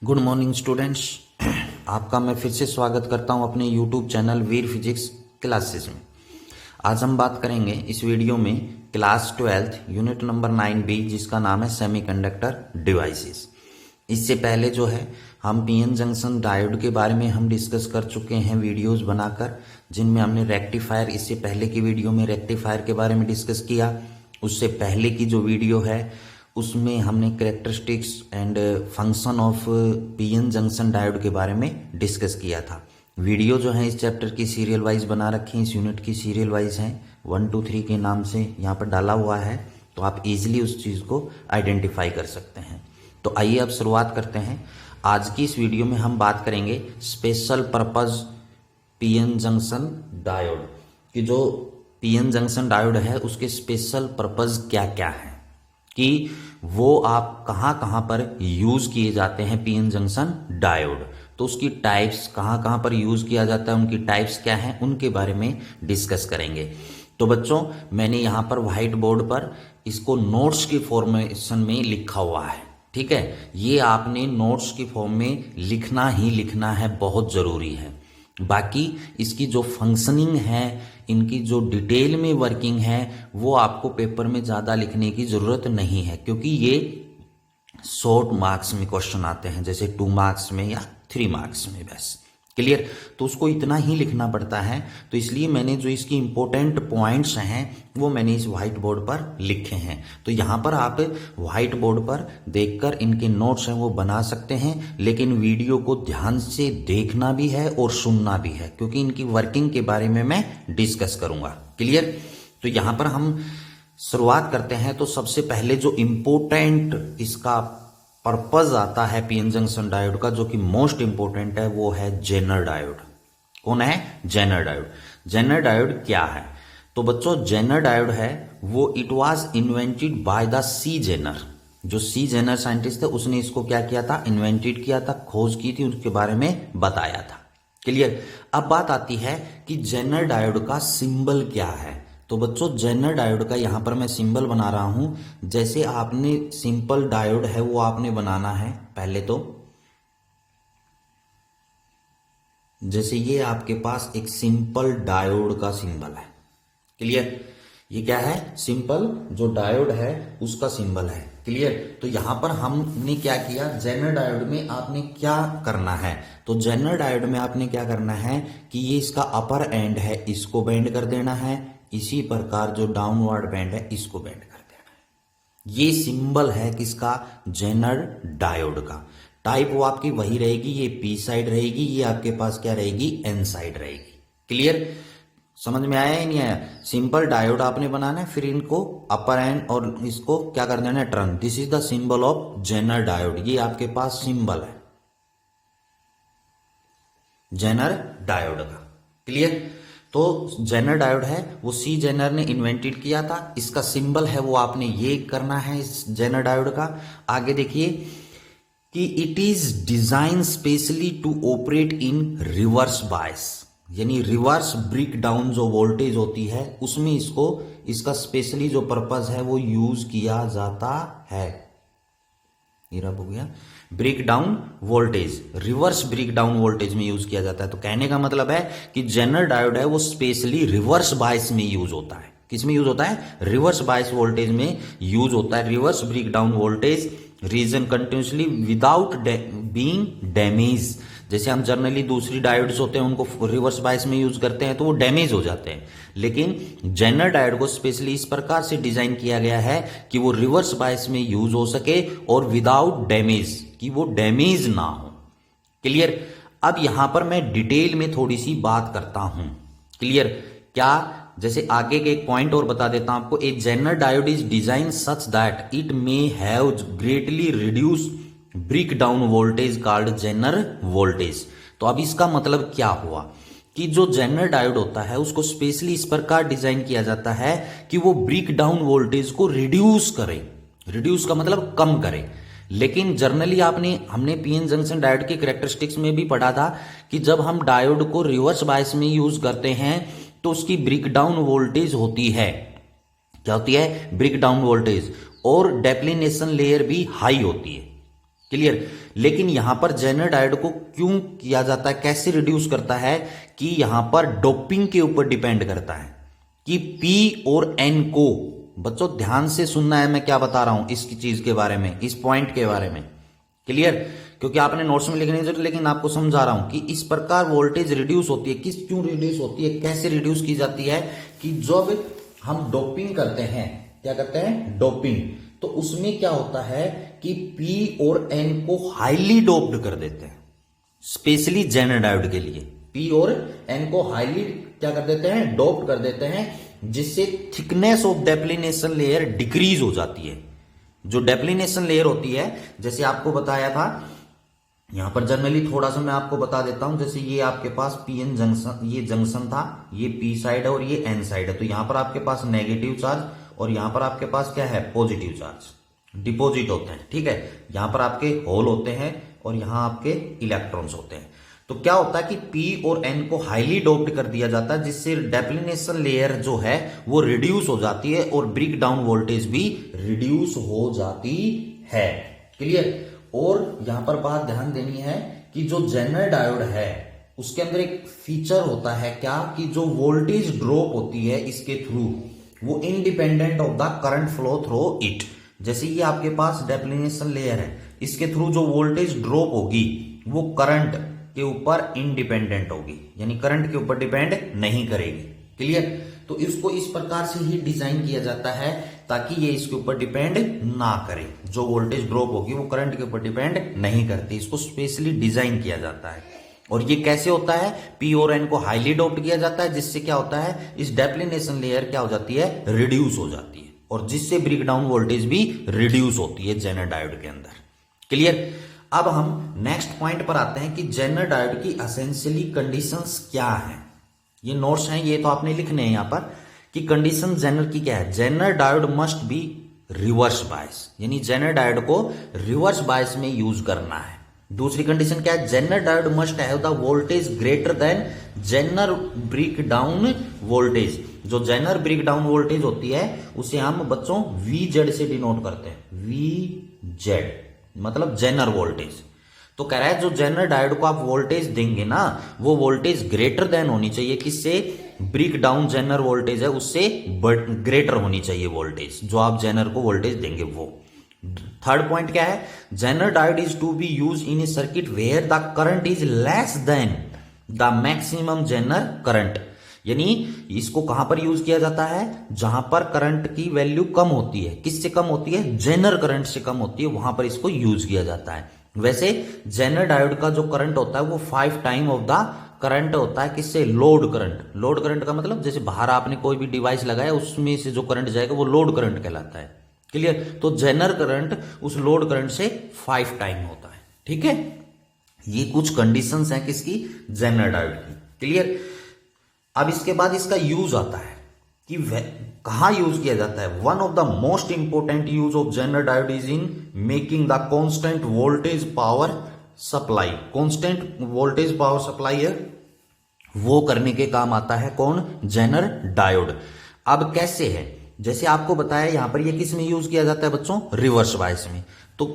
Good morning students. आपका मैं फिर से स्वागत करता हूं अपने यूट्यूब चैनल वीर फिजिक्स क्लासेस में। आज हम बात करेंगे इस वीडियो में क्लास 12 यूनिट नंबर 9B जिसका नाम है सेमीकंडक्टर डिवाइसेस। इससे पहले जो है हम पीएन जंक्शन डायोड के बारे में हम डिस्कस कर चुके हैं वीडियोस बनाकर, जिनमें हमने रेक्टिफायर, इससे पहले की वीडियो में रेक्टिफायर के बारे में डिस्कस किया। उससे पहले की जो वीडियो है उसमें हमने characteristics and function of PN junction diode के बारे में डिस्कस किया था। वीडियो जो है इस चैप्टर की सीरियल वाइज बना रखी हैं, इस यूनिट की सीरियल वाइज हैं, 1 2 3 के नाम से यहाँ पर डाला हुआ है, तो आप इजीली उस चीज़ को आइडेंटिफाई कर सकते हैं। तो आइए अब शुरुआत करते हैं। आज की इस वीडियो में हम बात करेंगे special purpose PN junction diode कि जो पीएन जंक्शन डायोड है उसके स्पेशल पर्पज क्या क्या है, कि वो आप कहाँ कहाँ पर यूज़ किए जाते हैं पीएन जंक्शन डायोड, तो उसकी टाइप्स कहाँ कहाँ पर यूज़ किया जाता है, उनकी टाइप्स क्या हैं, उनके बारे में डिस्कस करेंगे। तो बच्चों, मैंने यहाँ पर व्हाइट बोर्ड पर इसको नोट्स की फॉर्मेशन में लिखा हुआ है, ठीक है। ये आपने नोट्स की फॉर्म में लिखना ही लिखना है, बहुत ज़रूरी है। बाकी इसकी जो फंक्शनिंग है, इनकी जो डिटेल में वर्किंग है, वो आपको पेपर में ज़्यादा लिखने की ज़रूरत नहीं है, क्योंकि ये शॉर्ट मार्क्स में क्वेश्चन आते हैं, जैसे 2 मार्क्स में या 3 मार्क्स में, बस क्लियर। तो उसको इतना ही लिखना पड़ता है, तो इसलिए मैंने जो इसकी इंपॉर्टेंट पॉइंट्स हैं वो मैंने इस व्हाइट बोर्ड पर लिखे हैं। तो यहाँ पर आप व्हाइट बोर्ड पर देखकर इनके नोट्स हैं वो बना सकते हैं, लेकिन वीडियो को ध्यान से देखना भी है और सुनना भी है, क्योंकि इनकी वर्किंग के बारे में मैं डिस्कस करूंगा, क्लियर। तो यहाँ पर हम शुरुआत करते हैं। तो सबसे पहले जो इम्पोर्टेंट इसका पर्पज आता है पीएन जंक्शन डायोड का, जो कि मोस्ट इंपोर्टेंट है, वो है जेनर डायोड। कौन है? Zener diode. जेनर डायोड क्या है? तो बच्चों, जेनर डायोड है वो it was invented by the C Zener. जो सी जेनर साइंटिस्ट है उसने इसको क्या किया था? इन्वेंटेड किया था, खोज की थी, उसके बारे में बताया था, क्लियर। अब बात आती है कि जेनर डायोड का सिंबल क्या है। तो बच्चों, जेनर डायोड का यहां पर मैं सिंबल बना रहा हूं। जैसे आपने सिंपल डायोड है वो आपने बनाना है पहले, तो जैसे ये आपके पास एक सिंपल डायोड का सिंबल है, क्लियर। ये क्या है? सिंपल जो डायोड है उसका सिंबल है, क्लियर। तो यहां पर हमने क्या किया, जेनर डायोड में आपने क्या करना है, तो जेनर डायोड में आपने क्या करना है कि ये इसका अपर एंड है, इसको बेंड कर देना है, इसी प्रकार जो डाउनवर्ड बैंड है इसको बेंड कर देना है। ये सिंबल है किसका? जेनर डायोड का। टाइप वो आपकी वही रहेगी, ये पी साइड रहेगी, ये आपके पास क्या रहेगी? एन साइड रहेगी, क्लियर। समझ में आया या नहीं आया? सिंपल डायोड आपने बनाना है, फिर इनको अपर एंड और इसको क्या कर देना है? Turn. This is the symbol of Zener diode. ये आपके पास सिंबल है जेनर डायोड का, क्लियर। तो जेनर डायोड है वो सी जेनर ने इन्वेंटेड किया था, इसका सिंबल है वो आपने ये करना है इस जेनर डायोड का। आगे देखिए कि it is design specially to operate in reverse bias, यानी रिवर्स ब्रेक डाउन जो वोल्टेज होती है उसमें इसको, इसका स्पेशली जो पर्पज है वो यूज किया जाता है। ये रब हो गया break down voltage, reverse break down voltage में यूज किया जाता है। तो कहने का मतलब है कि जेनर डायोड है वो स्पेशली रिवर्स बायस में यूज होता है। किस में यूज होता है? रिवर्स बायस वोल्टेज में यूज होता है। Reverse break down voltage region continuously without being damage. जैसे हम जनरली दूसरी डायोड्स होते हैं उनको रिवर्स बायस में यूज करते हैं तो वो डैमेज हो जाते हैं, लेकिन जेनर डायोड को स्पेशली इस प्रकार से डिजाइन किया गया है कि वो रिवर्स बायस में यूज हो सके और विदाउट डैमेज, कि वो डैमेज ना हो, क्लियर। अब यहां पर मैं डिटेल में थोड़ी सी बात करता हूं, क्लियर। क्या? जैसे आगे के एक पॉइंट और बता देता हूं आपको। A Zener diode is design such that it may have greatly reduce break down voltage called Zener voltage. तो अब इसका मतलब क्या हुआ कि जो जेनर डायोड होता है उसको स्पेशली इस प्रकार डिजाइन किया जाता है कि वो ब्रेक डाउन वोल्टेज को रिड्यूस करे। रिड्यूस का मतलब कम करे। लेकिन जर्नली हमने पीएन जंक्शन डायोड के कैरेक्टरिस्टिक्स में भी पढ़ा था कि जब हम डायोड को रिवर्स बायस में यूज करते हैं तो उसकी ब्रेक डाउन वोल्टेज होती है, क्या होती है? ब्रेक डाउन वोल्टेज, और डेप्लीनेशन लेयर भी हाई होती है, क्लियर। लेकिन यहां पर जेनर डायोड को क्यों किया जाता है, कैसे रिड्यूस करता है, कि यहां पर डोपिंग के ऊपर डिपेंड करता है कि पी और एन को, बच्चों ध्यान से सुनना है मैं क्या बता रहा हूं इसकी चीज के बारे में, इस पॉइंट के बारे में, क्लियर। क्योंकि आपने नोट्स में लिखने जरूरत, लेकिन आपको समझा रहा हूं कि इस प्रकार वोल्टेज रिड्यूस होती है, किस क्यों रिड्यूस होती है, कैसे रिड्यूस की जाती है, कि जब हम डोपिंग करते हैं, क्या करते हैं, डोपिंग, तो उसमें क्या होता है कि पी और एन को हाईली डोप्ड कर देते हैं, स्पेशली जेनर डायोड के लिए पी और एन को हाईली क्या कर देते हैं, डोप्ड कर देते हैं, जिससे थिकनेस ऑफ डेप्लीनेशन लेयर डिक्रीज हो जाती है। जो डेप्लीनेशन लेयर होती है, जैसे आपको बताया था, यहां पर जनरली थोड़ा सा मैं आपको बता देता हूं, जैसे ये आपके पास पी एन जंक्शन, ये जंक्शन था, ये पी साइड है और ये एन साइड है, तो यहां पर आपके पास नेगेटिव चार्ज और यहां पर आपके पास क्या है, पॉजिटिव चार्ज डिपॉजिट होते हैं, ठीक है। यहां पर आपके होल होते हैं और यहां आपके इलेक्ट्रॉन्स होते हैं। तो क्या होता है कि पी और एन को हाईली डोप्ड कर दिया जाता है, जिससे डेप्लीनेशन लेयर जो है वो रिड्यूस हो जाती है और ब्रेक डाउन वोल्टेज भी रिड्यूस हो जाती है, क्लियर। और यहां पर बात ध्यान देनी है कि जो जेनर डायोड है उसके अंदर एक फीचर होता है क्या, कि जो वोल्टेज ड्रॉप होती है इसके थ्रू, वो independent of the current flow through it. जैसे ये आपके पास डेप्लीनेशन लेयर है, इसके थ्रू जो वोल्टेज ड्रॉप होगी वो करंट के ऊपर इंडिपेंडेंट होगी, यानी करंट के ऊपर डिपेंड नहीं करेगी, क्लियर। तो इसको इस प्रकार से ही डिजाइन किया जाता है ताकि ये इसके ऊपर डिपेंड ना करे, जो वोल्टेज ड्रॉप होगी वो करंट के ऊपर डिपेंड नहीं करती, इसको स्पेशली डिजाइन किया जाता है। और ये कैसे होता है, पी और एन को हाईली डोप्ड किया जाता है, जिससे क्या होता है, इस डेप्लीनेशन लेयर क्या हो जाती है, रिड्यूस हो जाती है, और जिससे ब्रेक डाउन वोल्टेज भी रिड्यूस होती है जेनर डायोड के अंदर, क्लियर। अब हम नेक्स्ट पॉइंट पर आते हैं कि जेनर डायोड की एसेंशियली कंडीशंस क्या हैं। ये नोट्स हैं, ये तो आपने लिखने हैं यहां पर, कि कंडीशन जेनर की क्या है, Zener diode must be reverse bias, यानी जेनर डायोड को रिवर्स बायस में यूज करना है। दूसरी कंडीशन क्या है, Zener diode must have the voltage greater than Zener break down voltage. जो जेनर ब्रेक डाउन वोल्टेज होती है उसे हम बच्चों VZ से डिनोट करते हैं, VZ मतलब जेनर वोल्टेज। तो कह रहा है जो जेनर डायोड को आप वोल्टेज देंगे ना, वो वोल्टेज ग्रेटर देन होनी चाहिए, किससे, ब्रेक डाउन जेनर वोल्टेज है उससे ग्रेटर होनी चाहिए वोल्टेज, जो आप जेनर को वोल्टेज देंगे वो। थर्ड पॉइंट क्या है, Zener diode is to be use in a circuit where the current is less than the maximum Zener current, यानी इसको कहां पर यूज किया जाता है, जहां पर करंट की वैल्यू कम होती है, किससे कम होती है, जेनर करंट से कम होती है, वहां पर इसको यूज किया जाता है। वैसे जेनर डायोड का जो करंट होता है वो 5 टाइम ऑफ द करंट होता है, किससे, लोड करंट। लोड करंट का मतलब जैसे बाहर आपने कोई भी डिवाइस लगाया उसमें से जो करंट जाएगा वो लोड करंट कहलाता है, क्लियर। तो जेनर करंट उस लोड करंट से 5 टाइम होता है, ठीक है। ये कुछ कंडीशंस हैं किसकी, जेनर डायोड की, क्लियर। अब इसके बाद इसका यूज आता है कि कहां यूज किया जाता है। One of the most important use of Zener diode is in making the constant voltage power supply. Constant voltage power supply है वो करने के काम आता है कौन, जेनर डायोड। अब कैसे है, जैसे आपको बताया यहां पर ये किस में यूज किया जाता है बच्चों, रिवर्स बायस में। तो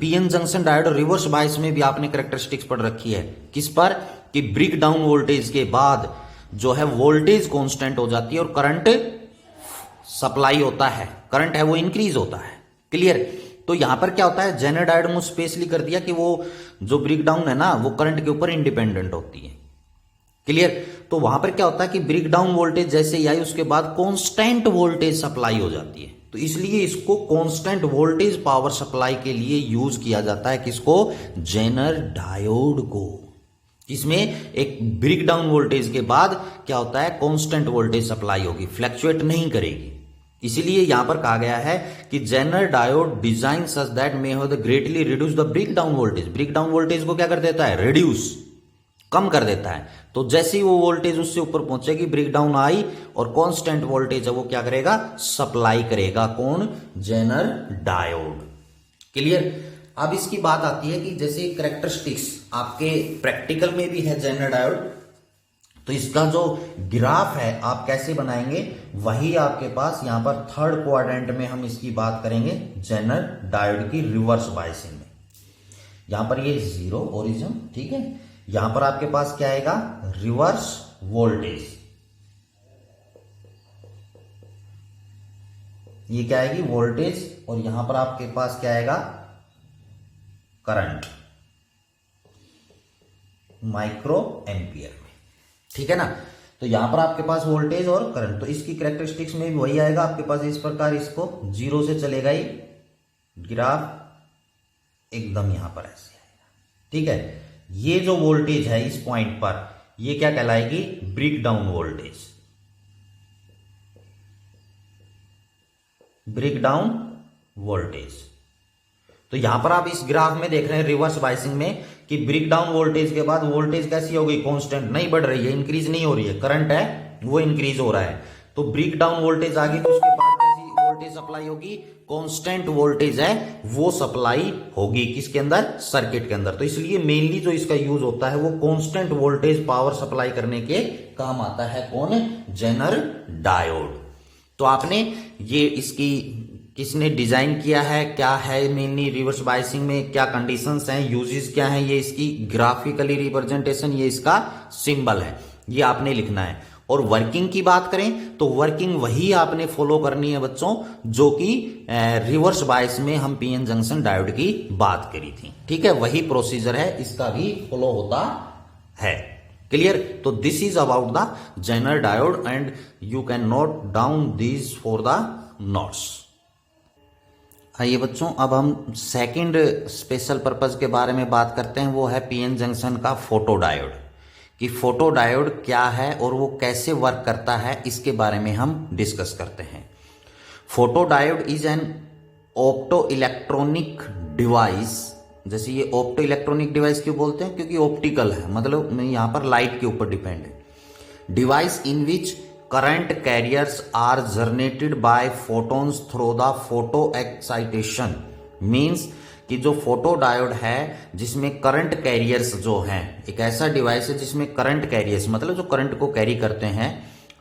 PN junction diode reverse bias में भी आपने कैरेक्टरिस्टिक्स पढ़ रखी है, किस पर, कि ब्रेक डाउन वोल्टेज के बाद जो है वोल्टेज कांस्टेंट हो जाती है और करंट सप्लाई होता है, करंट है वो इंक्रीज होता है, क्लियर। तो यहां पर क्या होता है, जेनर डायोड में स्पेशली कर दिया कि वो जो ब्रेक डाउन है ना वो करंट के ऊपर इंडिपेंडेंट होती है, क्लियर। तो वहां पर क्या होता है कि ब्रेक डाउन वोल्टेज जैसे ही आई उसके बाद कांस्टेंट वोल्टेज सप्लाई हो जाती है, तो इसलिए इसको कांस्टेंट वोल्टेज पावर सप्लाई के लिए यूज किया जाता है, किसको, जेनर डायोड को। इसमें एक ब्रेक डाउन वोल्टेज के बाद क्या होता है, कांस्टेंट वोल्टेज सप्लाई होगी, फ्लैक्चुएट नहीं करेगी। इसीलिए यहां पर कहा गया है कि Zener diode design such that may have the greatly reduce the break down voltage. Break down voltage को क्या कर देता है, रिड्यूस, कम कर देता है। तो जैसे ही वो वोल्टेज उससे ऊपर पहुंचेगी, ब्रेक डाउन आई और कांस्टेंट वोल्टेज है वो क्या करेगा, सप्लाई करेगा, कौन, जेनर डायोड, क्लियर। अब इसकी बात आती है कि जैसे कैरेक्टरिस्टिक्स आपके प्रैक्टिकल में भी है जेनर डायोड, तो इसका जो ग्राफ है आप कैसे बनाएंगे, वही आपके पास यहां पर थर्ड क्वाड्रेंट में हम इसकी बात करेंगे जेनर डायोड की रिवर्स बायसिंग में। यहां पर ये जीरो ओरिजिन, ठीक है। यहां पर आपके पास क्या आएगा, रिवर्स वोल्टेज, ये क्या आएगी वोल्टेज, और यहां पर आपके पास क्या आएगा करंट, माइक्रो एम्पियर में, ठीक है ना। तो यहां पर आपके पास वोल्टेज और करंट, तो इसकी कैरेक्टरिस्टिक्स में भी वही आएगा आपके पास इस प्रकार, इसको जीरो से चलेगा ही ग्राफ एकदम यहां पर ऐसे आएगा, ठीक है। ये जो वोल्टेज है इस पॉइंट पर, ये क्या कहलाएगी, break down voltage, break down voltage. तो यहां पर आप इस ग्राफ में देख रहे हैं रिवर्स बायसिंग में कि ब्रेक डाउन वोल्टेज के बाद वोल्टेज कैसी हो गई, कांस्टेंट, नहीं बढ़ रही है, इंक्रीज नहीं हो रही है, करंट है वो इंक्रीज हो रहा है। तो ब्रेक डाउन वोल्टेज आ गई तो उसके बाद कैसी वोल्टेज सप्लाई होगी, कांस्टेंट वोल्टेज है वो सप्लाई होगी किसके अंदर, सर्किट के अंदर। तो इसलिए मेनली जो इसका यूज होता है वो कांस्टेंट वोल्टेज पावर सप्लाई करने के काम आता है, कौन, जेनर डायोड। तो आपने ये इसकी किसने डिजाइन किया है, क्या है मेनली रिवर्स बायसिंग में, क्या कंडीशंस हैं, यूजेस क्या हैं, ये इसकी ग्राफिकली रिप्रेजेंटेशन, ये इसका सिंबल है, ये आपने लिखना है। और वर्किंग की बात करें तो वर्किंग वही आपने फॉलो करनी है बच्चों जो कि रिवर्स बायस में हम पीएन जंक्शन डायोड की बात करी थी, ठीक है, वही प्रोसीजर है, इसका भी फॉलो होता है। क्लियर। तो this is about the Zener diode and you can note down this for the notes. आइए बच्चों, अब हम सेकंड स्पेशल पर्पज के बारे में बात करते हैं, वो है पीएन जंक्शन का फोटो डायोड, कि फोटो डायोड क्या है और वो कैसे वर्क करता है, इसके बारे में हम डिस्कस करते हैं। Photo diode is an opto electronic device, जैसे ये ऑप्टो इलेक्ट्रॉनिक डिवाइस क्यों बोलते हैं, क्योंकि ऑप्टिकल है, मतलब यहां पर लाइट के ऊपर डिपेंड है। Device in which current carriers are generated by photons through the photo excitation, means कि जो फोटो डायोड है जिसमें करंट कैरियर्स जो हैं, एक ऐसा डिवाइस है जिसमें करंट कैरियर्स मतलब जो करंट को कैरी करते हैं,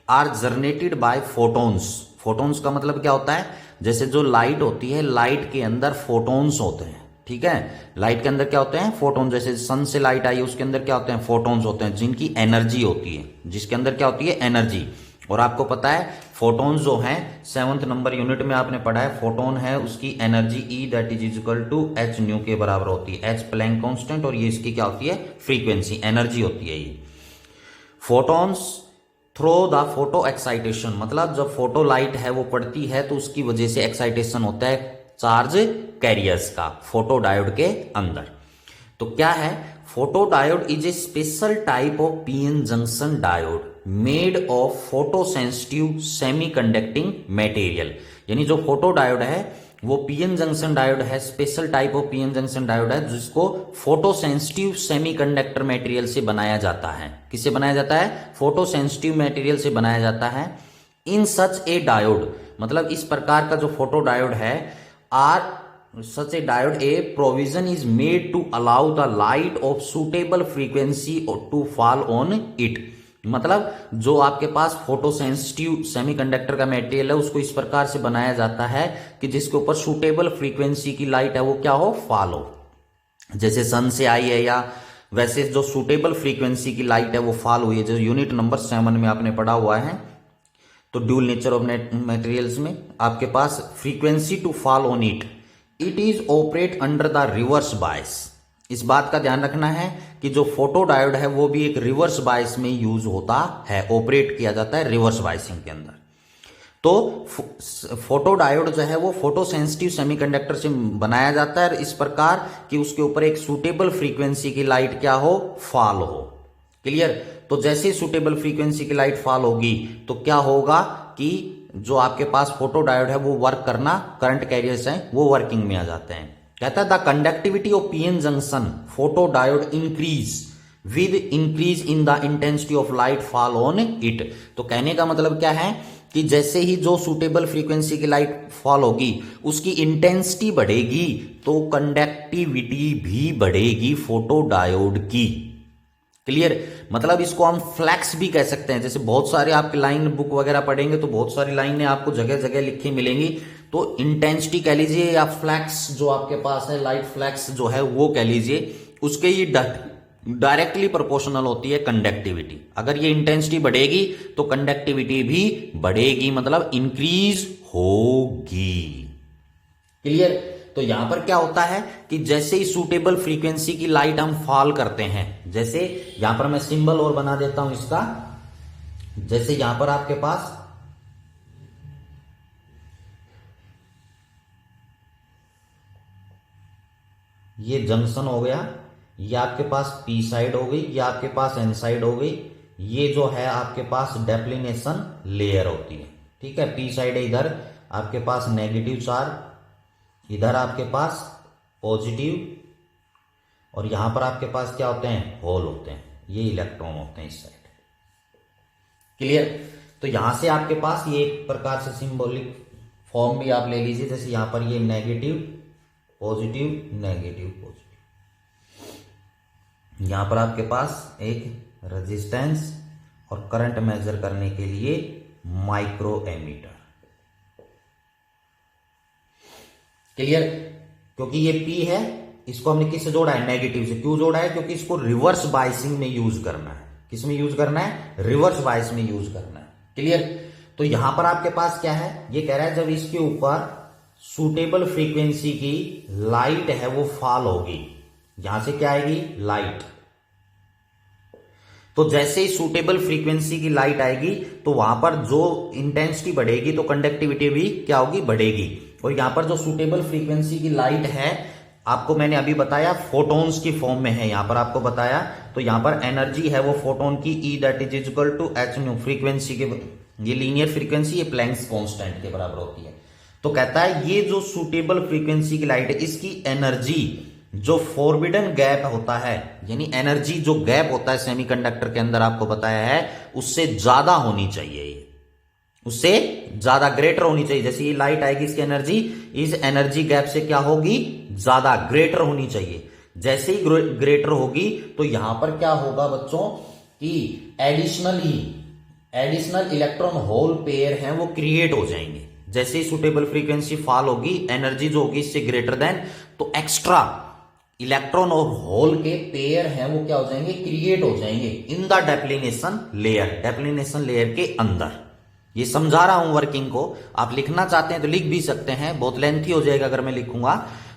are generated by photons. Photons का मतलब क्या होता है, जैसे जो लाइट होती है, लाइट के अंदर फोटोन्स होते हैं, ठीक है, लाइट के अंदर क्या होते हैं, फोटोन। जैसे सन से लाइट आई उसके अंदर क्या होते हैं, फोटोन्स होते हैं, जिनकी एनर्जी होती है, जिसके अंदर क्या होती है, एनर्जी। और आपको पता है फोटोन जो हैं 7th नंबर यूनिट में आपने पढ़ा है, फोटोन है उसकी energy E that is equal to H nu के बराबर होती है, एच प्लैंक कांस्टेंट, और ये इसकी क्या होती है, फ्रीक्वेंसी, एनर्जी होती है ये। Photons through the photo excitation, मतलब जब फोटो लाइट है वो पड़ती है तो उसकी वजह से एक्साइटेशन होता है चार्ज कैरियर्स का फोटो डायोड के अंदर। तो क्या है, photo diode is a special type of PN junction diode made of photo sensitive semi conducting material, यानी जो फोटो डायोड है वो पीएन जंक्शन डायोड है, special type of PN junction diode है जिसको photo sensitive semi conductor material से बनाया जाता है। किससे बनाया जाता है, फोटो सेंसिटिव मेटेरियल से बनाया जाता है। इन सच ए डायोड, मतलब इस प्रकार का जो फोटो डायोड है, are such a diode a provision is made to allow the light of suitable frequency to fall on it, मतलब जो आपके पास फोटो सेंसिटिव सेमीकंडक्टर का मटेरियल है उसको इस प्रकार से बनाया जाता है कि जिसके ऊपर सुटेबल फ्रीक्वेंसी की लाइट है वो क्या हो, फॉल हो। जैसे सन से आई है या वैसे जो सुटेबल फ्रीक्वेंसी की लाइट है वो फॉल हुई है, जो यूनिट नंबर 7 में आपने पढ़ा हुआ है। तो ड्यूल नेचर ऑफ मटेरियल्स में आपके पास frequency to fall on it, it is operate under the reverse bias. इस बात का ध्यान रखना है कि जो फोटो डायोड है वो भी एक रिवर्स बायस में यूज होता है, ऑपरेट किया जाता है रिवर्स बायसिंग के अंदर। तो फोटो डायोड जो है वो फोटो सेंसिटिव सेमीकंडक्टर से बनाया जाता है इस प्रकार कि उसके ऊपर एक सुटेबल फ्रीक्वेंसी की लाइट क्या हो, फॉल हो। क्लियर। तो जैसे सुटेबल फ्रीक्वेंसी की लाइट फॉल होगी तो क्या होगा कि जो आपके पास फोटो डायोड है वो वर्क करना, करंट कैरियर्स हैं वो वर्किंग में आ जाते हैं। कहता है the conductivity of PN junction photo diode increase with increase in the intensity of light fall on it. तो कहने का मतलब क्या है कि जैसे ही जो सुटेबल फ्रीक्वेंसी की लाइट फॉल होगी उसकी इंटेंसिटी बढ़ेगी तो कंडक्टिविटी भी बढ़ेगी फोटो डायोड की। क्लियर। मतलब इसको हम फ्लैक्स भी कह सकते हैं। जैसे बहुत सारे आपके लाइन बुक वगैरह पढ़ेंगे तो बहुत सारी लाइनें आपको जगह जगह लिखी मिलेंगी, तो इंटेंसिटी कह लीजिए या फ्लैक्स जो आपके पास है, लाइट फ्लैक्स जो है वो कह लीजिए, उसके ये डायरेक्टली प्रोपोर्शनल होती है कंडक्टिविटी। अगर ये इंटेंसिटी बढ़ेगी तो कंडक्टिविटी भी बढ़ेगी, मतलब इंक्रीज होगी। क्लियर? तो यहां पर क्या होता है कि जैसे ही सूटेबल फ्रीक्वेंसी की लाइट हम फॉल करते हैं, जैसे यहां पर मैं सिंबल और बना देता हूं इसका, जैसे यहां पर आपके पास ये जंक्शन हो गया, ये आपके पास पी साइड हो गई, ये आपके पास एन साइड हो गई, ये जो है आपके पास डेप्लीनेशन लेयर होती है। ठीक है, पी साइड है, इधर आपके पास नेगेटिव चार्ज, इधर आपके पास पॉजिटिव, और यहां पर आपके पास क्या होते हैं, होल होते हैं, ये इलेक्ट्रॉन होते हैं इस साइड। क्लियर? तो यहां से आपके पास ये एक प्रकार से सिंबॉलिक फॉर्म भी आप ले लीजिए, जैसे यहां पर ये नेगेटिव पॉजिटिव नेगेटिव पॉजिटिव, यहां पर आपके पास एक रेजिस्टेंस और करंट मेजर करने के लिए माइक्रो एमीटर। क्लियर? क्योंकि ये P है, इसको हमने किससे जोड़ा है, नेगेटिव से। क्यों जोड़ा है? क्योंकि इसको रिवर्स बायसिंग में यूज करना है। किस में यूज करना है? रिवर्स बायस में यूज करना है। क्लियर? तो यहां पर आपके पास क्या है, ये कह रहा है जब इसके ऊपर सूटेबल फ्रीक्वेंसी की लाइट है वो फॉल होगी, यहां से क्या आएगी, लाइट। तो जैसे ही सूटेबल फ्रीक्वेंसी की लाइट आएगी तो वहां पर जो इंटेंसिटी बढ़ेगी तो कंडक्टिविटी भी क्या होगी, बढ़ेगी। और यहां पर जो सूटेबल फ्रीक्वेंसी की लाइट है, आपको मैंने अभी बताया फोटोन्स की फॉर्म में है, यहां पर आपको बताया। तो यहां पर एनर्जी है वो फोटोन की E that is equal to h nu, frequency के, ये लीनियर फ्रीक्वेंसी, ये प्लैंक्स कांस्टेंट के बराबर होती है। तो कहता है ये जो सूटेबल फ्रीक्वेंसी की लाइट है, इसकी एनर्जी जो फॉरबिडन गैप होता है, यानी एनर्जी जो गैप होता है सेमीकंडक्टर के अंदर, आपको बताया है, उससे ज्यादा होनी चाहिए, उससे ज्यादा ग्रेटर होनी चाहिए। जैसे ये लाइट आएगी, इसकी एनर्जी इस एनर्जी गैप से क्या होगी, ज्यादा ग्रेटर होनी चाहिए। जैसे ही ग्रेटर होगी तो यहां पर क्या होगा बच्चों कि एडिशनल इलेक्ट्रॉन होल पेयर हैं वो क्रिएट हो जाएंगे। जैसे ही सुटेबल फ्रीक्वेंसी फॉल होगी, एनर्जी जो होगी इससे ग्रेटर देन, तो एक्स्ट्रा इलेक्ट्रॉन और होल के पेयर हैं वो क्या हो जाएंगे, क्रिएट हो जाएंगे इन द डेप्लीनेशन लेयर के अंदर। ये समझा रहा हूं वर्किंग को, आप लिखना चाहते हैं तो लिख भी सकते हैं, बहुत लेंथी हो जाएगा अगर मैं लिखूंगा।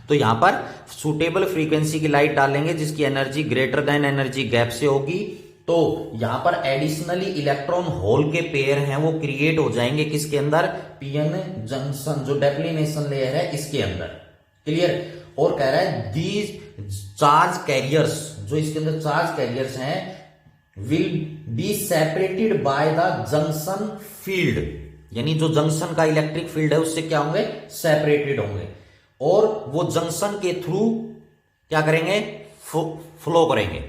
तो यहां पर सुटेबल फ्रीक्वेंसी की लाइट डालेंगे जिसकी energy greater than energy gap से होगी, तो यहां पर एडिशनली इलेक्ट्रॉन होल के पेयर हैं वो क्रिएट हो जाएंगे किसके अंदर, पीएन जंक्शन जो डेप्लीनेशन लेयर है इसके अंदर। क्लियर? और कह रहा है दीज चार्ज कैरियर्स, जो इसके अंदर चार्ज कैरियर्स हैं, will be separated by the junction field, यानी जो जंक्शन का इलेक्ट्रिक फील्ड है उससे क्या होंगे, सेपरेटेड होंगे, और वो जंक्शन के थ्रू क्या करेंगे, फ्लो करेंगे।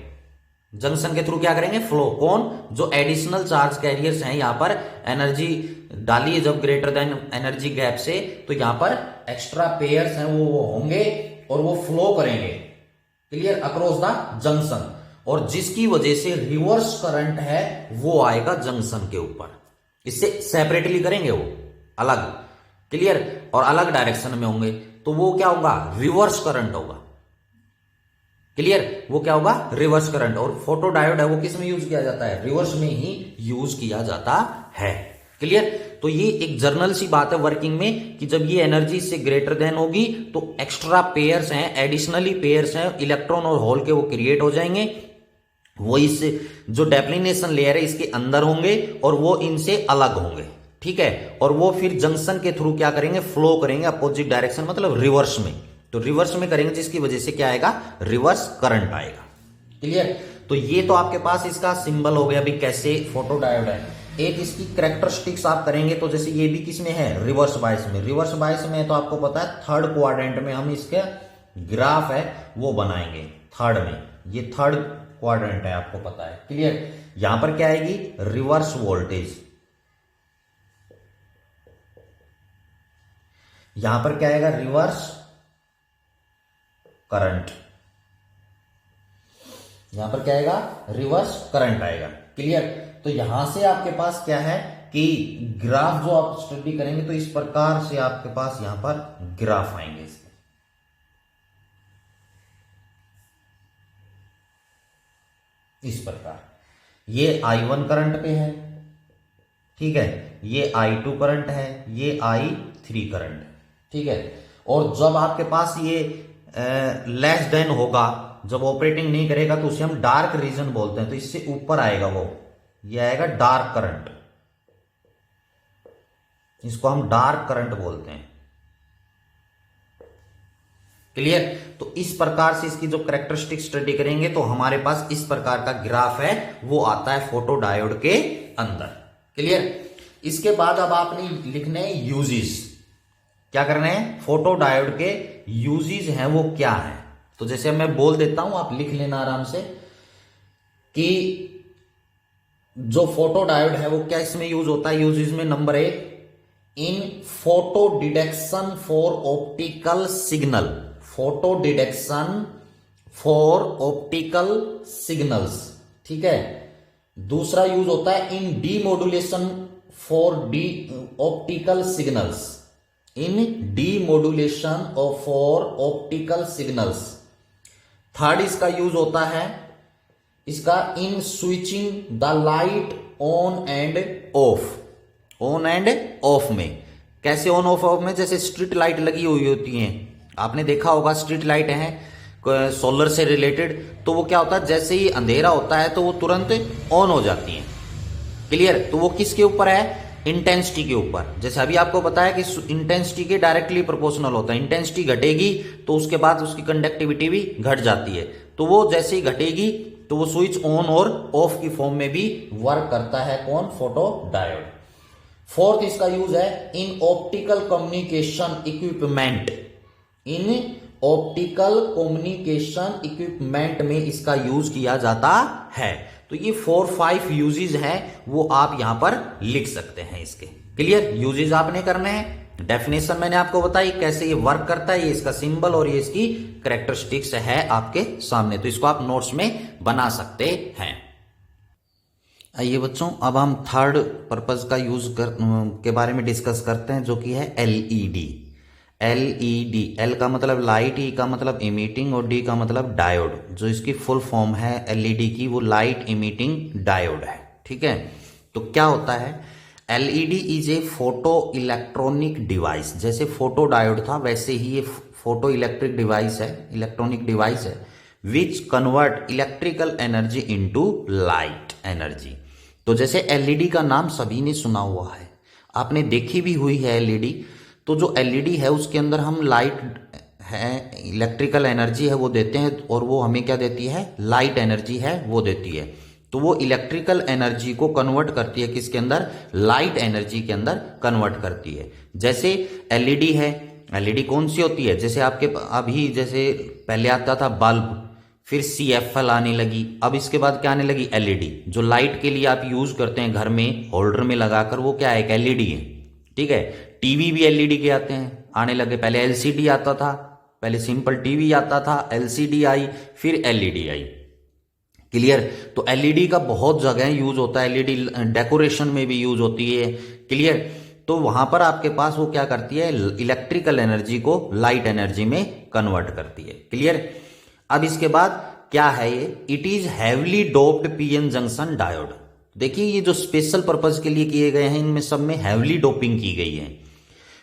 जंक्शन के थ्रू क्या करेंगे, फ्लो। कौन? जो एडिशनल चार्ज कैरियर्स हैं, यहां पर एनर्जी डाली है जब ग्रेटर देन एनर्जी गैप से, तो यहां पर एक्स्ट्रा पेयर्स हैं वो होंगे और वो फ्लो करेंगे, क्लियर, अक्रॉस द जंक्शन, और जिसकी वजह से रिवर्स करंट है वो आएगा जंक्शन के ऊपर। इससे सेपरेटली करेंगे वो अलग, क्लियर, और अलग डायरेक्शन में होंगे, तो वो क्या होगा, रिवर्स करंट होगा। क्लियर? वो क्या होगा, रिवर्स करंट। और फोटो डायोड है वो किस में यूज किया जाता है, रिवर्स में ही यूज किया जाता है। क्लियर? तो ये एक जर्नल सी बात है वर्किंग में कि जब ये एनर्जी से ग्रेटर देन होगी तो एक्स्ट्रा पेयर्स हैं, एडिशनली पेयर्स हैं इलेक्ट्रॉन और होल के, वो क्रिएट हो जाएंगे, वो इस जो डेप्लीनेशन लेयर है इसके अंदर होंगे और वो इनसे अलग होंगे। ठीक है? और वो फिर जंक्शन के थ्रू क्या करेंगे, फ्लो करेंगे अपोजिट डायरेक्शन, मतलब रिवर्स में। तो रिवर्स में करेंगे जिसकी वजह से क्या आएगा, रिवर्स करंट आएगा। क्लियर? तो ये तो आपके पास इसका सिंबल हो गया, अभी कैसे फोटो डायोड है। एक इसकी कैरेक्टरिस्टिक्स आप करेंगे तो जैसे ये भी किसमें है, रिवर्स बायस में। रिवर्स बायस में तो आपको पता है थर्ड क्वाड्रेंट में हम इसके ग्राफ है वो बनाएंगे, थर्ड में, ये थर्ड क्वाड्रेंट है आपको पता है। क्लियर? यहां पर क्या आएगी, रिवर्स वोल्टेज, यहां पर क्या आएगा, रिवर्स करंट, यहां पर क्या आएगा, रिवर्स करंट आएगा। क्लियर? तो यहां से आपके पास क्या है, कि ग्राफ जो आप स्टडी करेंगे तो इस प्रकार से आपके पास यहां पर ग्राफ आएंगे इसके। इस प्रकार ये I1 करंट पे है, ठीक है, ये I2 करंट है, ये I3 करंट है, ठीक है। और जब आपके पास ये लेस देन होगा, जब ऑपरेटिंग नहीं करेगा तो उसे हम डार्क रीजन बोलते हैं। तो इससे ऊपर आएगा वो, ये आएगा डार्क करंट, इसको हम डार्क करंट बोलते हैं। क्लियर? तो इस प्रकार से इसकी जो कैरेक्टरिस्टिक स्टडी करेंगे तो हमारे पास इस प्रकार का ग्राफ है, वो आता है फोटो डायोड के अंदर। क्लियर? इसके बाद अब आपने लिखने हैं यूजेस। क्या करना है? फोटो डायोड के यूजेस हैं वो क्या है। तो जैसे मैं बोल देता हूं, आप लिख लेना आराम से कि जो फोटो डायोड है वो क्या इसमें यूज होता है। यूजेस में number 1, in photo detection for optical signal, photo detection for optical signals, ठीक है। दूसरा यूज होता है in demodulation for optical signals, in demodulation for optical signals. Third इसका यूज होता है इसका in switching the light on and off, on and off में। कैसे ऑन ऑफ में? जैसे स्ट्रीट लाइट लगी हुई होती हैं, आपने देखा होगा स्ट्रीट लाइट है सोलर से रिलेटेड, तो वो क्या होता है, जैसे ही अंधेरा होता है तो वो तुरंत ऑन हो जाती हैं। क्लियर? तो वो किसके ऊपर है? इंटेंसिटी के ऊपर। जैसे अभी आपको बताया कि इंटेंसिटी के डायरेक्टली प्रोपोर्शनल होता है। इंटेंसिटी घटेगी तो उसके बाद उसकी कंडक्टिविटी भी घट जाती है, तो वो जैसे ही घटेगी तो वो स्विच ऑन और ऑफ की फॉर्म में भी वर्क करता है। कौन? Photo diode. फोर्थ इसका यूज है in optical communication equipment, in optical communication equipment में इसका यूज किया जाता है। तो ये 4-5 यूजेस हैं, वो आप यहां पर लिख सकते हैं इसके। क्लियर? यूजेस आपने करने हैं, डेफिनेशन मैंने आपको बताई कैसे ये वर्क करता है, ये इसका सिंबल और ये इसकी कैरेक्टरिस्टिक्स है आपके सामने, तो इसको आप नोट्स में बना सकते हैं। आइए बच्चों, अब हम थर्ड पर्पज का यूज के बारे में डिस्कस करते हैं, जो कि है एलईडी। एलईडी, एल का मतलब लाइट, ई का मतलब इमिटिंग और डी का मतलब डायोड। जो इसकी फुल फॉर्म है एलईडी की, वो लाइट इमिटिंग डायोड है, ठीक है। तो क्या होता है? LED is a photo electronic device. जैसे फोटो डायोड था वैसे ही ये फोटो इलेक्ट्रिक डिवाइस है, इलेक्ट्रॉनिक डिवाइस है, which convert electrical energy into light energy. तो जैसे एलईडी का नाम सभी ने सुना हुआ है, आपने देखी भी हुई है एलईडी। तो जो एलईडी है उसके अंदर हम लाइट है, इलेक्ट्रिकल एनर्जी है वो देते हैं, और वो हमें क्या देती है? लाइट एनर्जी है वो देती है। तो वो इलेक्ट्रिकल एनर्जी को कन्वर्ट करती है किसके अंदर? लाइट एनर्जी के अंदर कन्वर्ट करती है। जैसे एलईडी है, एलईडी कौन सी होती है? जैसे आपके अभी जैसे पहले आता था बल्ब, फिर CFL आने लगी, अब इसके बाद क्या आने लगी? एलईडी। जो लाइट के लिए आप यूज करते हैं घर में होल्डर में लगाकर, वो क्या है? एक एलईडी है, ठीक है। टीवी भी एलईडी के आते हैं, आने लगे। पहले एलसीडी आता था, पहले सिंपल टीवी आता था, एलसीडी आई, फिर एलईडी आई। क्लियर? तो एलईडी का बहुत जगह यूज होता है, एलईडी डेकोरेशन में भी यूज होती है। क्लियर? तो वहां पर आपके पास वो क्या करती है? इलेक्ट्रिकल एनर्जी को लाइट एनर्जी में कन्वर्ट करती है। क्लियर? अब इसके बाद क्या है ये? It is heavily doped PN junction diode. देखिए ये जो स्पेशल पर्पज के लिए किए गए हैं, इनमें सब में हैवीली डोपिंग की गई है।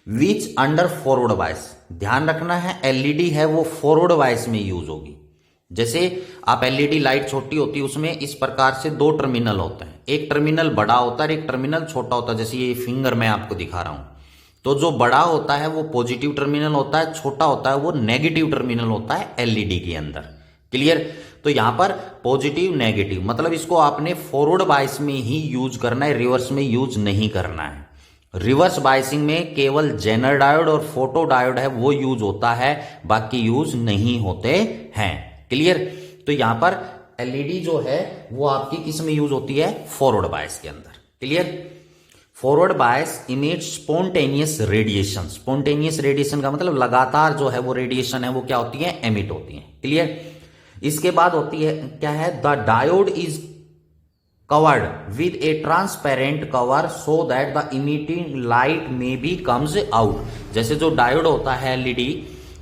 विच अंडर फॉरवर्ड बायस, ध्यान रखना है एलईडी है वो फॉरवर्ड बायस में यूज होगी। जैसे आप एलईडी लाइट छोटी होती है, उसमें इस प्रकार से 2 टर्मिनल होते हैं, एक टर्मिनल बड़ा होता है, एक टर्मिनल छोटा होता है। जैसे ये फिंगर मैं आपको दिखा रहा हूं, तो जो बड़ा होता है वो पॉजिटिव टर्मिनल होता है, छोटा होता है वो नेगेटिव टर्मिनल होता है एलईडी के अंदर। क्लियर? तो यहां पर पॉजिटिव नेगेटिव मतलब इसको आपने फॉरवर्ड बायस में ही यूज करना है, रिवर्स में यूज नहीं करना है। रिवर्स बायसिंग में केवल जेनर डायोड और फोटो डायोड है वो यूज होता है, बाकी यूज नहीं होते हैं। क्लियर? तो यहां पर एलईडी जो है वो आपकी किस में यूज होती है? फॉरवर्ड बायस के अंदर। Clear? Forward bias emits spontaneous radiation. Spontaneous radiation का मतलब लगातार जो है वो रेडिएशन है वो क्या होती है? एमिट होती है। क्लियर? इसके बाद होती है क्या है? The diode is covered with a transparent cover so that the emitting light may be comes out। जैसे जो डायोड होता है एलईडी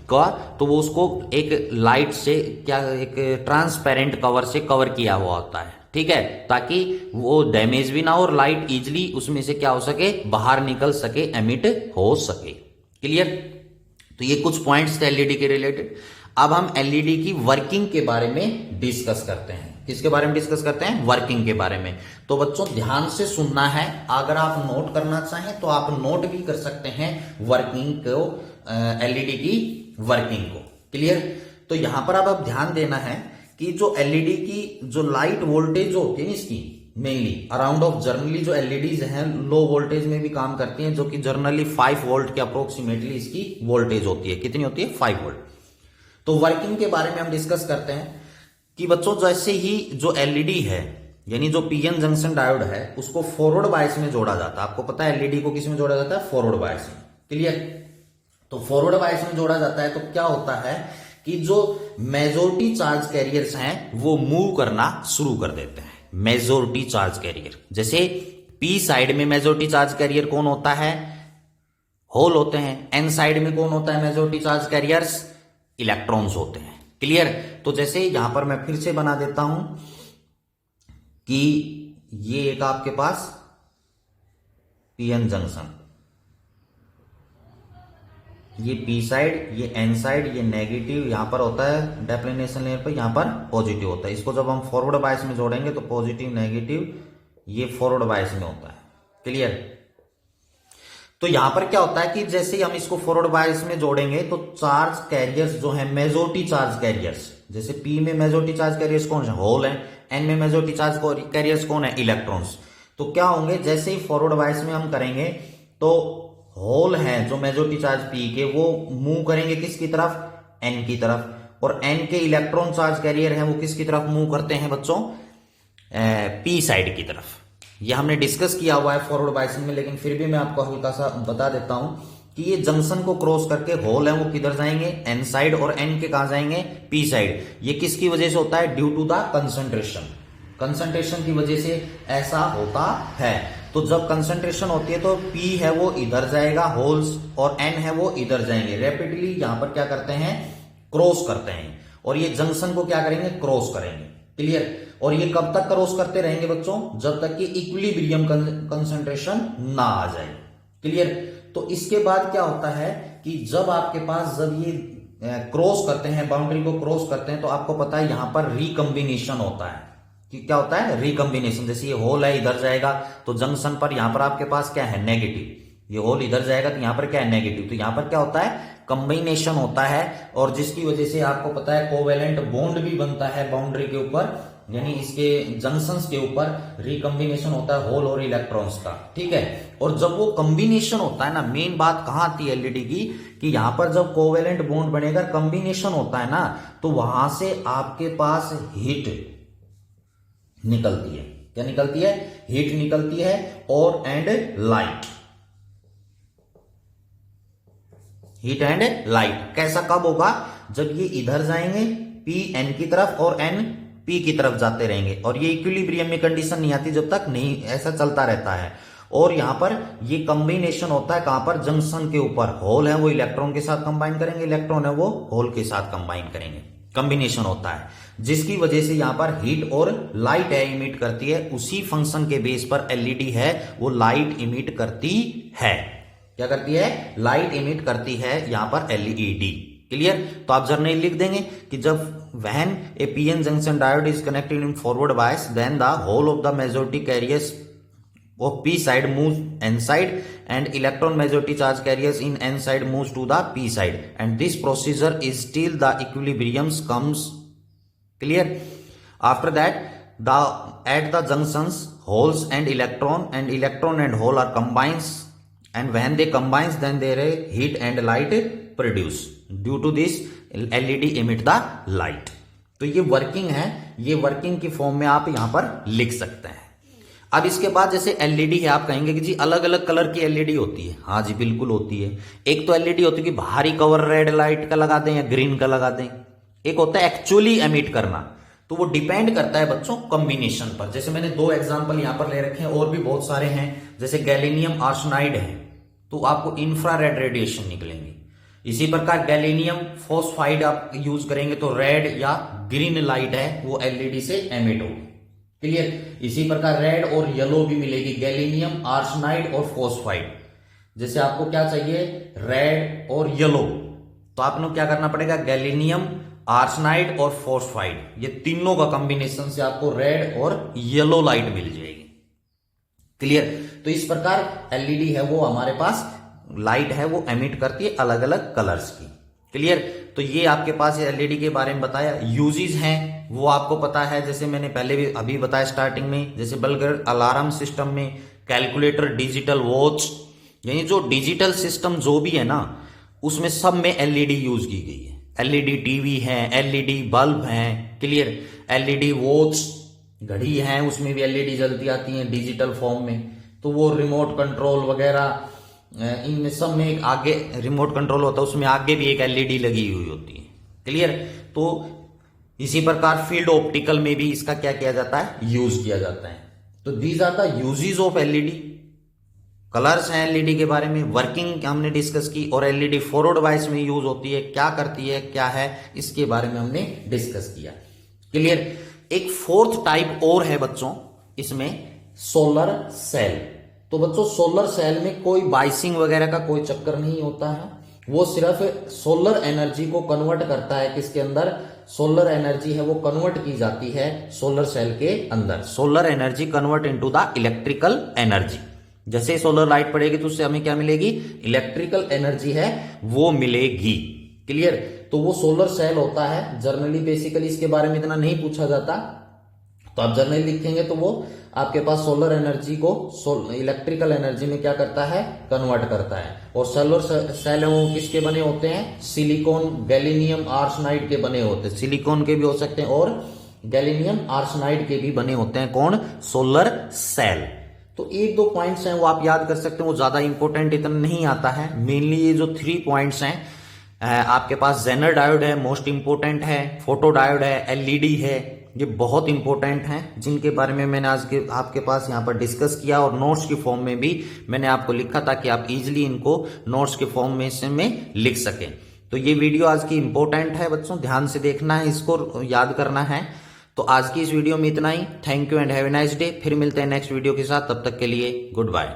का, तो वो उसको एक लाइट से क्या, एक ट्रांसपेरेंट कवर से कवर किया हुआ होता है, ठीक है, ताकि वो डैमेज भी ना हो और लाइट इजिली उसमें से क्या हो सके, बाहर निकल सके, एमिट हो सके। क्लियर? तो ये कुछ पॉइंट्स थे एलईडी के रिलेटेड। अब हम एलईडी की वर्किंग के बारे में डिस्कस करते हैं। किसके बारे में डिस्कस करते हैं? वर्किंग के बारे में। तो बच्चों ध्यान से सुनना है, अगर आप नोट करना चाहें तो आप नोट भी कर सकते हैं वर्किंग को, एलईडी की वर्किंग को। क्लियर? तो यहां पर अब ध्यान देना है कि जो एलईडी की जो लाइट वोल्टेज होती है इसकी मेनली अराउंड ऑफ जर्नली जो एलईडीज हैं लो वोल्टेज में भी काम करती हैं, जो कि जर्नली 5 वोल्ट के अप्रोक्सीमेटली इसकी वोल्टेज होती है। कितनी होती है? 5 वोल्ट। तो वर्किंग के बारे में हम डिस्कस करते हैं कि बच्चों जैसे ही जो एलईडी है यानी जो पीएन जंक्शन डायोड है उसको फॉरवर्ड बायस में जोड़ा जाता है। आपको पता है एलईडी को किस में जोड़ा जाता है? फॉरवर्ड बायस में। क्लियर? तो फॉरवर्ड बायस में जोड़ा जाता है तो क्या होता है कि जो मेजॉरिटी चार्ज कैरियर्स हैं वो मूव करना शुरू कर देते हैं। मेजॉरिटी चार्ज कैरियर, जैसे पी साइड में मेजॉरिटी चार्ज कैरियर कौन होता है? होल होते हैं। एन साइड में कौन होता है मेजॉरिटी चार्ज कैरियर्स? इलेक्ट्रॉन्स होते हैं। क्लियर? तो जैसे यहां पर मैं फिर से बना देता हूं कि ये एक आपके पास पीएन जंक्शन, ये पी साइड, ये एन साइड, ये नेगेटिव यहां पर होता है डेप्लिनेशन लेयर पर, यहां पर पॉजिटिव होता है। इसको जब हम फॉरवर्ड बायस में जोड़ेंगे तो पॉजिटिव नेगेटिव ये फॉरवर्ड बायस में होता है। क्लियर? तो यहां पर क्या होता है कि जैसे ही हम इसको फॉरवर्ड बायस में जोड़ेंगे तो चार्ज कैरियर्स जो है मेजॉरिटी चार्ज कैरियर्स, जैसे पी में मेजॉरिटी चार्ज कैरियर्स कौन है? होल है। एन में मेजॉरिटी चार्ज कैरियर्स कौन है? इलेक्ट्रॉन्स। तो क्या होंगे, जैसे ही फॉरवर्ड बायस में हम करेंगे तो होल है जो मेजॉरिटी चार्ज पी के वो मूव करेंगे किसकी तरफ? एन की तरफ। और एन के इलेक्ट्रॉन चार्ज कैरियर है वो किसकी तरफ मूव करते हैं बच्चों? पी साइड की तरफ। ये हमने डिस्कस किया हुआ है फॉरवर्ड बायसिंग में, लेकिन फिर भी मैं आपको हल्का सा बता देता हूं कि ये जंक्शन को क्रॉस करके होल है वो किधर जाएंगे? N side. और एन के कहां जाएंगे? P side. ये किसकी वजह से होता है? Due to the concentration. Concentration की वजह से ऐसा होता है। तो जब कंसंट्रेशन होती है तो पी है वो इधर जाएगा होल्स, और एन है वो इधर जाएंगे। रैपिडली यहां पर क्या करते हैं? क्रॉस करते हैं, और ये जंक्शन को क्या करेंगे? क्रॉस करेंगे। क्लियर? और ये कब तक क्रॉस करते रहेंगे बच्चों? जब तक कि इक्विलिब्रियम कंसंट्रेशन ना आ जाए। क्लियर? तो इसके बाद क्या होता है कि जब आपके पास जब ये क्रॉस करते हैं, बाउंड्री को क्रॉस करते हैं, तो आपको पता है यहां पर रिकम्बिनेशन होता है। कि क्या होता है? रिकम्बिनेशन। जैसे ये होल है इधर जाएगा तो जंक्शन पर यहां पर आपके पास क्या है? नेगेटिव। ये होल इधर जाएगा तो यहां पर क्या है? नेगेटिव। तो यहां पर क्या होता है? कंबाइनेशन होता है, और जिसकी वजह से आपको पता है कोवेलेंट बॉन्ड भी बनता है बाउंड्री के ऊपर, यानी इसके जंक्शंस के ऊपर रिकम्बिनेशन होता है होल और इलेक्ट्रॉन्स का। ठीक है? और जब वो कॉम्बिनेशन होता है ना, मेन बात कहां आती है एलईडी की, कि यहां पर जब कोवेलेंट बॉन्ड बनेगा, कॉम्बिनेशन होता है ना, तो वहां से आपके पास हीट निकलती है। क्या निकलती है? हीट निकलती है, और and light. Heat and light कैसा कब होगा? जब ये इधर जाएंगे पी एन की तरफ और एन पी की तरफ जाते रहेंगे, और ये इक्विलिब्रियम में कंडीशन नहीं आती जब तक नहीं, ऐसा चलता रहता है। और यहां पर ये कंबाइनेशन होता है कहां पर? जंक्शन के ऊपर। होल है वो इलेक्ट्रॉन के साथ कंबाइन करेंगे, इलेक्ट्रॉन है वो होल के साथ कंबाइन करेंगे। कंबिनेशन होता है, जिसकी वजह से यहां पर हीट और लाइट इमिट करती है। उसी फंक्शन के बेस पर एलईडी है वो लाइट इमिट करती है। क्या करती है? लाइट इमिट करती है यहां पर एलईडी। क्लियर? तो आप जर्नली लिख देंगे कि जब when a pn junction diode is connected in forward bias, then the hole of the majority carriers of p side moves n side and electron majority charge carriers in n side moves to the p side, and this procedure is till the equilibrium comes. Clear? After that, the at the junctions holes and electron and hole are combines, and when they combines then there is heat and light produce. Due to this LED emit the light. तो ये working है, ये working की form में आप यहां पर लिख सकते हैं। अब इसके बाद जैसे एलईडी है, आप कहेंगे कि जी अलग अलग कलर की एलईडी होती है। हाँ जी बिल्कुल होती है। एक तो एलईडी होती है कि बाहरी कवर रेड लाइट का लगा दें या ग्रीन का लगा दें। एक होता है एक्चुअली एमिट करना, तो वो डिपेंड करता है बच्चों कॉम्बिनेशन पर। जैसे मैंने 2 एग्जांपल यहां पर ले रखे हैं, और भी बहुत सारे हैं। जैसे गैलेनियम आर्सेनाइड है तो आपको इंफ्रारेड रेडिएशन निकलेंगे। इसी प्रकार गैलेनियम फॉस्फाइड आप यूज करेंगे तो रेड या ग्रीन लाइट है वो एलईडी से एमिट होगी। क्लियर। इसी प्रकार रेड और येलो भी मिलेगी, गैलेनियम आर्सेनाइड और फॉस्फाइड। जैसे आपको क्या चाहिए, रेड और येलो, तो आपको क्या करना पड़ेगा, गैलेनियम आर्सेनाइड और फॉस्फाइड, ये तीनों का कॉम्बिनेशन से आपको रेड और येलो लाइट मिल जाएगी। क्लियर। तो इस प्रकार एलईडी है वो हमारे पास लाइट है वो एमिट करती है अलग अलग कलर्स की। क्लियर। तो ये आपके पास एलईडी के बारे में बताया। यूजेस हैं वो आपको पता है, जैसे मैंने पहले भी अभी बताया स्टार्टिंग में, जैसे बल्ब अलार्म सिस्टम में, कैलकुलेटर, डिजिटल वॉच, यानी जो डिजिटल सिस्टम जो भी है ना उसमें सब में एलईडी यूज की गई है। एलईडी टीवी है, एलईडी बल्ब है। क्लियर। एलईडी वॉच घड़ी है उसमें भी एलईडी जलती आती है डिजिटल फॉर्म में। तो वो रिमोट कंट्रोल वगैरह इनमें सब में एक आगे रिमोट कंट्रोल होता है, उसमें आगे भी एक एलईडी लगी हुई होती है। क्लियर। तो इसी प्रकार फील्ड ऑप्टिकल में भी इसका क्या किया जाता है, यूज किया जाता है। तो these are the uses of LED. Colours हैं एलईडी के बारे में, वर्किंग हमने डिस्कस की, और एलईडी फॉरवर्ड वाइस में यूज होती है, क्या करती है क्या है इसके बारे में हमने डिस्कस किया। क्लियर। एक फोर्थ टाइप और है बच्चों इसमें, सोलर सेल। तो बच्चों सोलर सेल में कोई बाइसिंग वगैरह का कोई चक्कर नहीं होता है, वो सिर्फ सोलर एनर्जी को कन्वर्ट करता है। किसके अंदर, सोलर एनर्जी है वो कन्वर्ट की जाती है सोलर सेल के अंदर। Solar energy convert into the electrical energy. जैसे सोलर लाइट पड़ेगी तो उससे हमें क्या मिलेगी, इलेक्ट्रिकल एनर्जी है वो मिलेगी। क्लियर। तो वो सोलर सेल होता है। जर्नली बेसिकली इसके बारे में इतना नहीं पूछा जाता, तो आप जर्नली लिखेंगे तो वो आपके पास सोलर एनर्जी को इलेक्ट्रिकल एनर्जी में क्या करता है, कन्वर्ट करता है। और सोलर सेल वो किसके बने होते हैं, सिलिकॉन, गैलेनियम आर्सेनाइड के बने होते हैं। सिलिकॉन के भी हो सकते हैं और गैलेनियम आर्सेनाइड के भी बने होते हैं। कौन, सोलर सेल। तो 1-2 पॉइंट्स हैं वो आप याद कर सकते हैं, वो ज्यादा इंपॉर्टेंट इतना नहीं आता है। मेनली ये जो 3 पॉइंट्स हैं आपके पास, जेनर डायोड है मोस्ट इंपोर्टेंट है, फोटो डायोड है, एलईडी है, ये बहुत इंपॉर्टेंट हैं, जिनके बारे में मैंने आज के आपके पास यहाँ पर डिस्कस किया, और नोट्स की फॉर्म में भी मैंने आपको लिखा ताकि आप इजीली इनको नोट्स के फॉर्म में लिख सकें। तो ये वीडियो आज की इंपॉर्टेंट है बच्चों, ध्यान से देखना है, इसको याद करना है। तो आज की इस वीडियो में इतना ही। Thank you and have a nice day. फिर मिलते हैं नेक्स्ट वीडियो के साथ, तब तक के लिए गुड बाय।